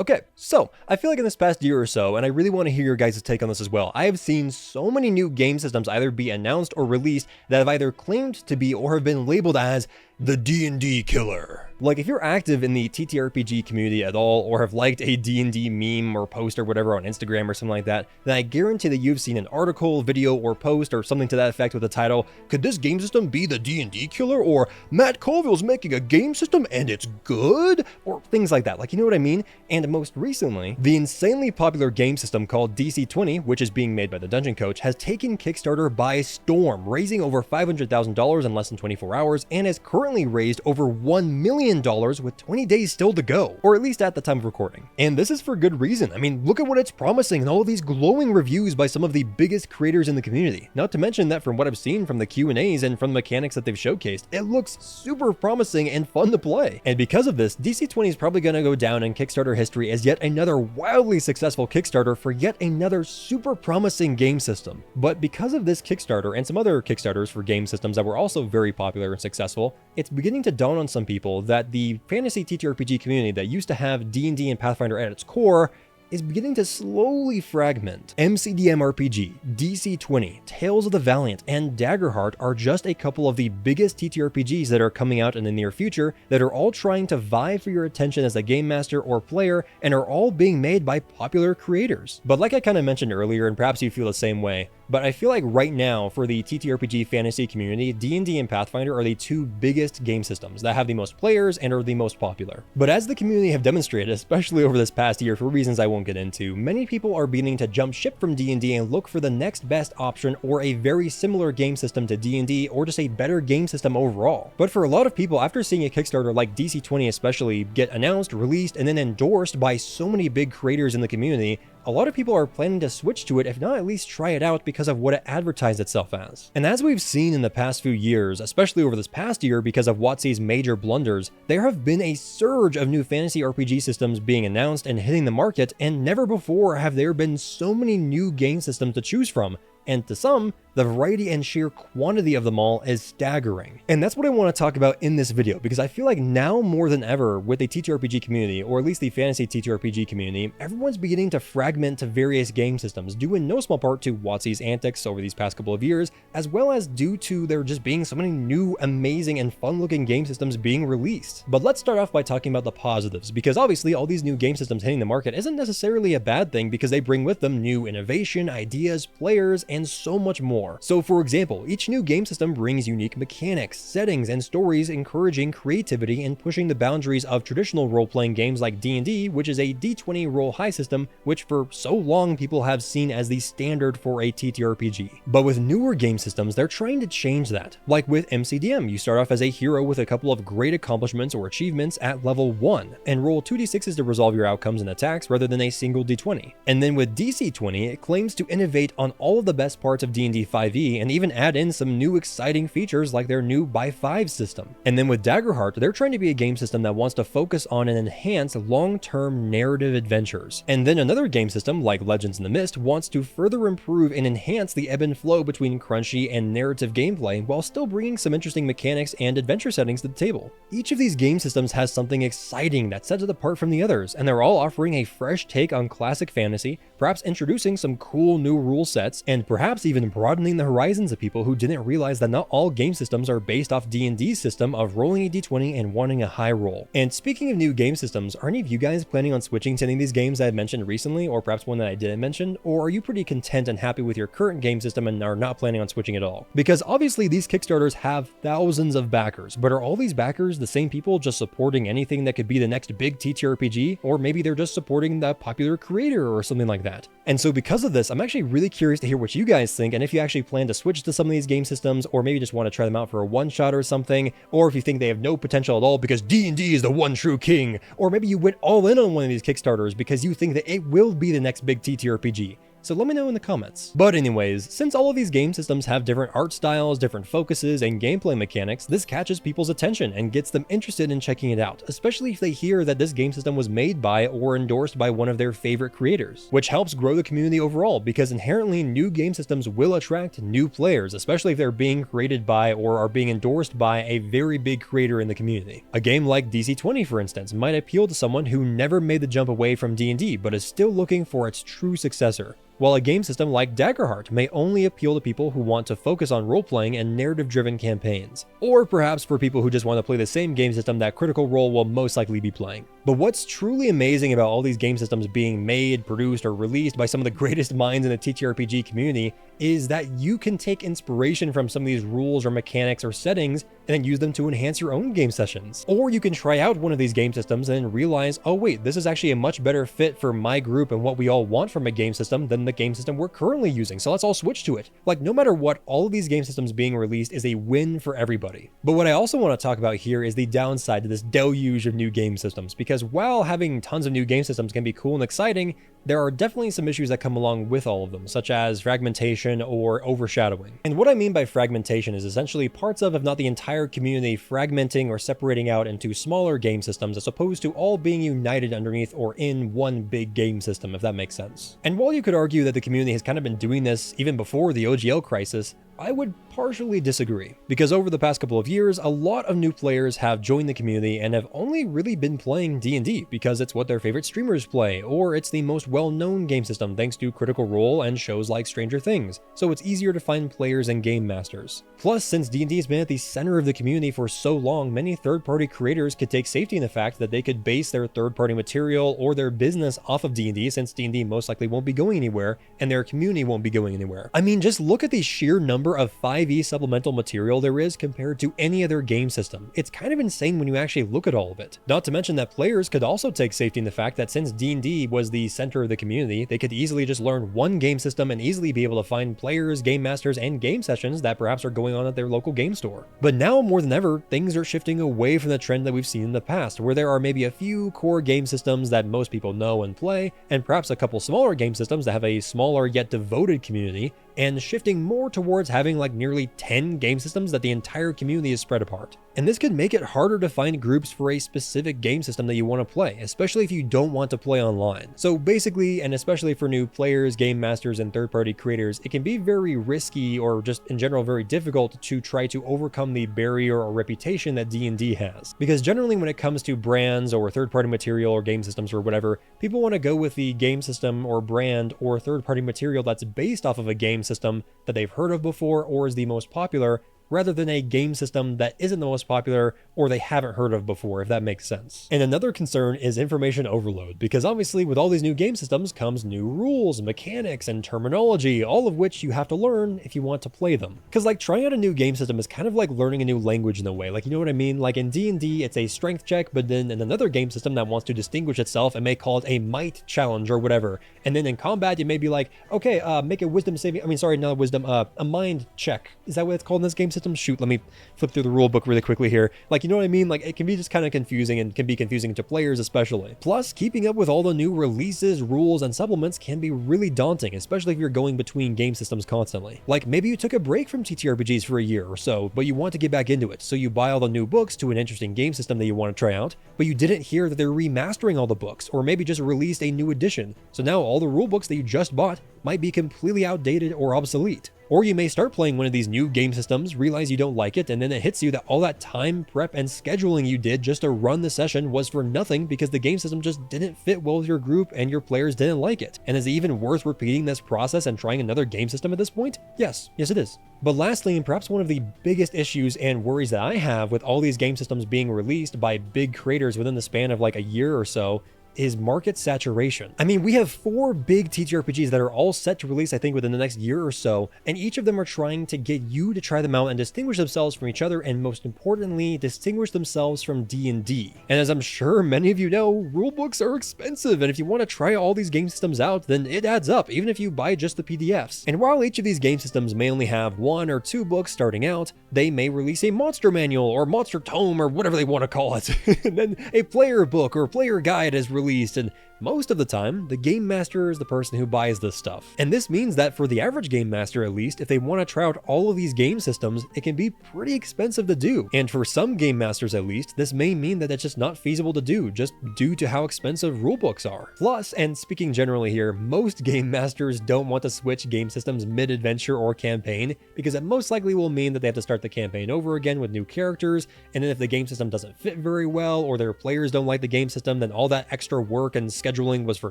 Okay, so I feel like in this past year or so, and I really want to hear your guys' take on this as well, I have seen so many new game systems either be announced or released that have either claimed to be or have been labeled as the D&D killer. Like, if you're active in the TTRPG community at all, or have liked a D&D meme or post or whatever on Instagram or something like that, then I guarantee that you've seen an article, video, or post or something to that effect with the title, "Could this game system be the D&D killer?" or "Matt Colville's making a game system and it's good?" or things like that. Like, you know what I mean? And most recently, the insanely popular game system called DC-20, which is being made by the Dungeon Coach, has taken Kickstarter by storm, raising over $500,000 in less than 24 hours, and has currently raised over $1 million with 20 days still to go, or at least at the time of recording. And this is for good reason. I mean, look at what it's promising and all of these glowing reviews by some of the biggest creators in the community. Not to mention that from what I've seen from the Q&As and from the mechanics that they've showcased, it looks super promising and fun to play. And because of this, DC-20 is probably going to go down in Kickstarter history as yet another wildly successful Kickstarter for yet another super promising game system. But because of this Kickstarter and some other Kickstarters for game systems that were also very popular and successful, it's beginning to dawn on some people that the fantasy TTRPG community that used to have D&D and Pathfinder at its core is beginning to slowly fragment. MCDM RPG, DC-20, Tales of the Valiant, and Daggerheart are just a couple of the biggest TTRPGs that are coming out in the near future that are all trying to vie for your attention as a game master or player and are all being made by popular creators. But like I kind of mentioned earlier, and perhaps you feel the same way, but I feel like right now for the TTRPG fantasy community, D&D and Pathfinder are the two biggest game systems that have the most players and are the most popular. But as the community have demonstrated, especially over this past year for reasons I won't get into, many people are beginning to jump ship from D&D and look for the next best option or a very similar game system to D&D or just a better game system overall. But for a lot of people, after seeing a Kickstarter like DC-20 especially get announced, released, and then endorsed by so many big creators in the community, a lot of people are planning to switch to it, if not at least try it out because of what it advertised itself as. And as we've seen in the past few years, especially over this past year because of WotC's major blunders, there have been a surge of new fantasy RPG systems being announced and hitting the market, and never before have there been so many new game systems to choose from. And to some, the variety and sheer quantity of them all is staggering. And that's what I want to talk about in this video, because I feel like now more than ever with the TTRPG community, or at least the fantasy TTRPG community, everyone's beginning to fragment to various game systems, due in no small part to WotC's antics over these past couple of years, as well as due to there just being so many new, amazing, and fun-looking game systems being released. But let's start off by talking about the positives, because obviously all these new game systems hitting the market isn't necessarily a bad thing because they bring with them new innovation, ideas, players, and so much more. So for example, each new game system brings unique mechanics, settings, and stories encouraging creativity and pushing the boundaries of traditional role-playing games like D&D, which is a D20 roll high system, which for so long people have seen as the standard for a TTRPG. But with newer game systems, they're trying to change that. Like with MCDM, you start off as a hero with a couple of great accomplishments or achievements at level 1, and roll 2d6s to resolve your outcomes and attacks rather than a single d20. And then with DC-20, it claims to innovate on all of the best parts of D&D 5e and even add in some new exciting features like their new by 5 system. And then with Daggerheart, they're trying to be a game system that wants to focus on and enhance long-term narrative adventures. And then another game system like Legends in the Mist wants to further improve and enhance the ebb and flow between crunchy and narrative gameplay while still bringing some interesting mechanics and adventure settings to the table. Each of these game systems has something exciting that sets it apart from the others, and they're all offering a fresh take on classic fantasy, perhaps introducing some cool new rule sets, and perhaps even broadening the horizons of people who didn't realize that not all game systems are based off D&D's system of rolling a d20 and wanting a high roll. And speaking of new game systems, are any of you guys planning on switching to any of these games I had mentioned recently, or perhaps one that I didn't mention, or are you pretty content and happy with your current game system and are not planning on switching at all? Because obviously these Kickstarters have thousands of backers, but are all these backers the same people just supporting anything that could be the next big TTRPG, or maybe they're just supporting the popular creator or something like that? And so because of this, I'm actually really curious to hear what you guys think, and if you actually plan to switch to some of these game systems, or maybe just want to try them out for a one-shot or something, or if you think they have no potential at all because D&D is the one true king, or maybe you went all in on one of these Kickstarters because you think that it will be the next big TTRPG. So let me know in the comments. But anyways, since all of these game systems have different art styles, different focuses, and gameplay mechanics, this catches people's attention and gets them interested in checking it out, especially if they hear that this game system was made by or endorsed by one of their favorite creators, which helps grow the community overall because inherently new game systems will attract new players, especially if they're being created by or are being endorsed by a very big creator in the community. A game like DC-20, for instance, might appeal to someone who never made the jump away from D&D but is still looking for its true successor, while a game system like Daggerheart may only appeal to people who want to focus on role-playing and narrative-driven campaigns, or perhaps for people who just want to play the same game system that Critical Role will most likely be playing. But what's truly amazing about all these game systems being made, produced, or released by some of the greatest minds in the TTRPG community is that you can take inspiration from some of these rules or mechanics or settings and then use them to enhance your own game sessions. Or you can try out one of these game systems and then realize, oh wait, this is actually a much better fit for my group and what we all want from a game system than the game system we're currently using, so let's all switch to it. Like, no matter what, all of these game systems being released is a win for everybody. But what I also want to talk about here is the downside to this deluge of new game systems, because while having tons of new game systems can be cool and exciting, there are definitely some issues that come along with all of them, such as fragmentation or overshadowing. And what I mean by fragmentation is essentially parts of, if not the entire community, fragmenting or separating out into smaller game systems as opposed to all being united underneath or in one big game system, if that makes sense. And while you could argue that the community has kind of been doing this even before the OGL crisis, I would partially disagree, because over the past couple of years, a lot of new players have joined the community and have only really been playing D&D because it's what their favorite streamers play, or it's the most well-known game system thanks to Critical Role and shows like Stranger Things, so it's easier to find players and game masters. Plus, since D&D has been at the center of the community for so long, many third-party creators could take safety in the fact that they could base their third-party material or their business off of D&D, since D&D most likely won't be going anywhere and their community won't be going anywhere. I mean, just look at the sheer number of 5e supplemental material there is compared to any other game system. It's kind of insane when you actually look at all of it. Not to mention that players could also take safety in the fact that since D&D was the center of the community, they could easily just learn one game system and easily be able to find players, game masters, and game sessions that perhaps are going on at their local game store. But now more than ever, things are shifting away from the trend that we've seen in the past, where there are maybe a few core game systems that most people know and play, and perhaps a couple smaller game systems that have a smaller yet devoted community, and shifting more towards having like nearly 10 game systems that the entire community is spread apart. And this could make it harder to find groups for a specific game system that you want to play, especially if you don't want to play online. So basically, and especially for new players, game masters, and third-party creators, it can be very risky or just in general very difficult to try to overcome the barrier or reputation that D&D has. Because generally when it comes to brands or third-party material or game systems or whatever, people want to go with the game system or brand or third-party material that's based off of a game system that they've heard of before or is the most popular, rather than a game system that isn't the most popular or they haven't heard of before, if that makes sense. And another concern is information overload, because obviously with all these new game systems comes new rules, mechanics, and terminology, all of which you have to learn if you want to play them. Because like trying out a new game system is kind of like learning a new language in a way, like, you know what I mean? Like in D&D, it's a strength check, but then in another game system that wants to distinguish itself, it may call it a might challenge or whatever. And then in combat, it may be like, okay, make a wisdom saving, not wisdom, a mind check. Is that what it's called in this game system? Shoot, let me flip through the rule book really quickly here. Like, you know what I mean? Like, it can be just kind of confusing and can be confusing to players especially. Plus, keeping up with all the new releases, rules, and supplements can be really daunting, especially if you're going between game systems constantly. Like, maybe you took a break from TTRPGs for a year or so, but you want to get back into it, so you buy all the new books to an interesting game system that you want to try out, but you didn't hear that they're remastering all the books, or maybe just released a new edition. So now all the rule books that you just bought might be completely outdated or obsolete. Or you may start playing one of these new game systems, realize you don't like it, and then it hits you that all that time, prep, and scheduling you did just to run the session was for nothing because the game system just didn't fit well with your group and your players didn't like it. And is it even worth repeating this process and trying another game system at this point? Yes it is. But lastly, and perhaps one of the biggest issues and worries that I have with all these game systems being released by big creators within the span of like a year or so, is market saturation. I mean, we have 4 big TTRPGs that are all set to release, I think, within the next year or so, and each of them are trying to get you to try them out and distinguish themselves from each other, and most importantly, distinguish themselves from D&D. And as I'm sure many of you know, rulebooks are expensive, and if you want to try all these game systems out, then it adds up, even if you buy just the PDFs. And while each of these game systems may only have 1 or 2 books starting out, they may release a monster manual or monster tome or whatever they want to call it. And then a player book or player guide is released, and most of the time, the game master is the person who buys this stuff. And this means that for the average game master at least, if they want to try out all of these game systems, it can be pretty expensive to do. And for some game masters at least, this may mean that it's just not feasible to do, just due to how expensive rulebooks are. Plus, and speaking generally here, most game masters don't want to switch game systems mid-adventure or campaign, because it most likely will mean that they have to start the campaign over again with new characters, and then if the game system doesn't fit very well, or their players don't like the game system, then all that extra work and scheduling was for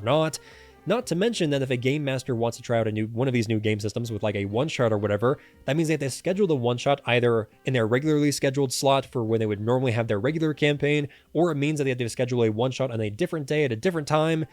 naught. Not to mention that if a game master wants to try out one of these new game systems with like a one-shot or whatever, that means they have to schedule the one-shot either in their regularly scheduled slot for when they would normally have their regular campaign, or it means that they have to schedule a one-shot on a different day at a different time.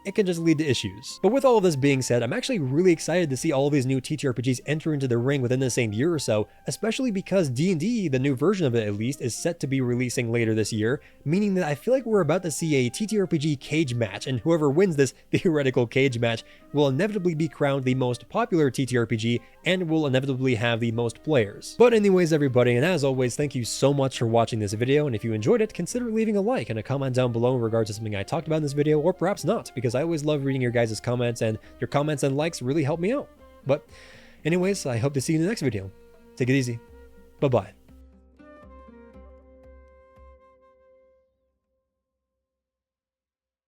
It can just lead to issues. But with all of this being said, I'm actually really excited to see all of these new TTRPGs enter into the ring within the same year or so, especially because D&D, the new version of it at least, is set to be releasing later this year, meaning that I feel like we're about to see a TTRPG cage match, and whoever wins this theoretical cage match will inevitably be crowned the most popular TTRPG and will inevitably have the most players. But anyways, everybody, and as always, thank you so much for watching this video, and if you enjoyed it, consider leaving a like and a comment down below in regards to something I talked about in this video, or perhaps not, because I always love reading your guys' comments, and your comments and likes really help me out. But anyways, I hope to see you in the next video. Take it easy. Bye-bye.